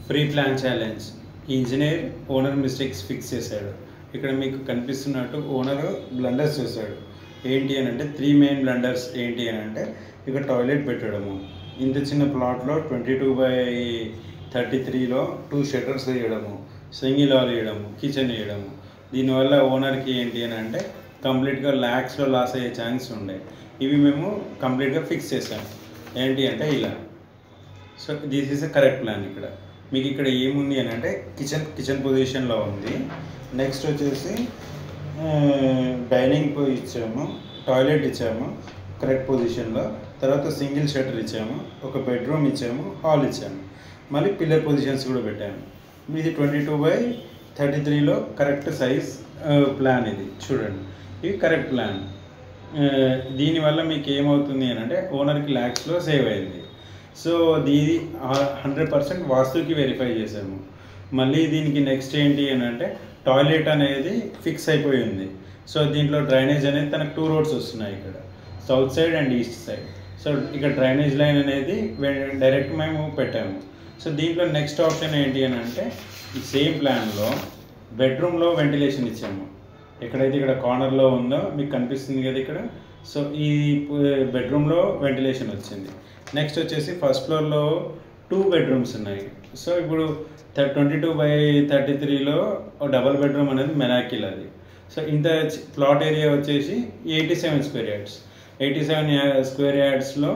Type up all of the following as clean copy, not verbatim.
Free plan challenge. ఈ engineer owner mistakes fix చేశాడు. ఇక్కడ మీకు కనిపిస్తున్నట్టు ఓనర్ బ్లండర్స్ చేశాడు. ఏంటి అని అంటే 3 మెయిన్ బ్లండర్స్ ఏంటి అని అంటే ఇక్కడ టాయిలెట్ పెట్టడము, ఇంత చిన్న ప్లాట్లో 22/33లో 2 షట్టర్స్ వేయడము, సింగిల్ హాల్ వేయడము, కిచెన్ వేయడము. దీనివల్ల ఓనర్కి ఏంటి అని అంటే కంప్లీట్గా ల్యాక్స్లో లాస్ అయ్యే ఛాన్స్ ఉండే. ఇవి మేము కంప్లీట్గా ఫిక్స్ చేసాము. ఏంటి అంటే ఇలా. So this is a correct plan. ఇక్కడ మీకు ఇక్కడ ఏముంది అని అంటే కిచెన్ పొజిషన్లో ఉంది. నెక్స్ట్ వచ్చేసి డైనింగ్ ఇచ్చాము, టాయిలెట్ ఇచ్చాము కరెక్ట్ పొజిషన్లో, తర్వాత సింగిల్ షట్టర్ ఇచ్చాము, ఒక బెడ్రూమ్ ఇచ్చాము, హాల్ ఇచ్చాము, మళ్ళీ పిల్లర్ పొజిషన్స్ కూడా పెట్టాము. ఇది 22/33లో కరెక్ట్ సైజ్ ప్లాన్. ఇది చూడండి, ఇది కరెక్ట్ ప్లాన్. దీనివల్ల మీకు ఏమవుతుంది అని అంటే ఓనర్కి ల్యాక్స్లో సేవ్ అయింది. సో దీని 100% వాస్తుకి వెరిఫై చేసాము. మళ్ళీ దీనికి నెక్స్ట్ ఏంటి అని అంటే టాయిలెట్ అనేది ఫిక్స్ అయిపోయి ఉంది. సో దీంట్లో డ్రైనేజ్ అనేది తనకు 2 రోడ్స్ వస్తున్నాయి, ఇక్కడ south side and east side. So ఇక్కడ డ్రైనేజ్ లైన్ అనేది డైరెక్ట్ మేము పెట్టాము. సో దీంట్లో నెక్స్ట్ ఆప్షన్ ఏంటి అని అంటే ఈ సేమ్ ప్లాన్లో బెడ్రూమ్లో వెంటిలేషన్ ఇచ్చాము. ఎక్కడైతే ఇక్కడ కార్నర్లో ఉందో మీకు కనిపిస్తుంది కదా ఇక్కడ. సో ఈ బెడ్రూమ్లో వెంటిలేషన్ వచ్చింది. నెక్స్ట్ వచ్చేసి ఫస్ట్ ఫ్లోర్లో 2 బెడ్రూమ్స్ ఉన్నాయి. సో ఇప్పుడు 22/33లో డబల్ బెడ్రూమ్ అనేది మెనాకిల్ అది. సో ఇంత ప్లాట్ ఏరియా వచ్చేసి 87 స్క్వేర్ యార్డ్స్. 87 స్క్వేర్ యార్డ్స్లో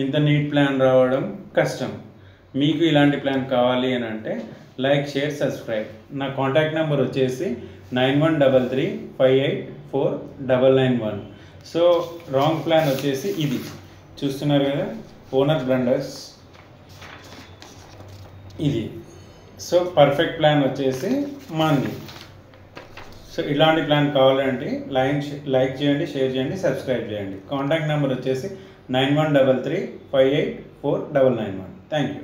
ఇంత నీట్ ప్లాన్ రావడం కష్టం. మీకు ఇలాంటి ప్లాన్ కావాలి అని అంటే లైక్, షేర్, సబ్స్క్రైబ్. నా కాంటాక్ట్ నెంబర్ వచ్చేసి 9133584991. సో రాంగ్ ప్లాన్ వచ్చేసి ఇది చూస్తున్నారు కదా, ఓనర్ బ్లండర్స్ ఇది. సో పర్ఫెక్ట్ ప్లాన్ వచ్చేసి మంది. సో ఇలాంటి ప్లాన్ కావాలంటే లైక్ చేయండి, షేర్ చేయండి, సబ్స్క్రైబ్ చేయండి. కాంటాక్ట్ నెంబర్ వచ్చేసి 9133584991. Thank you.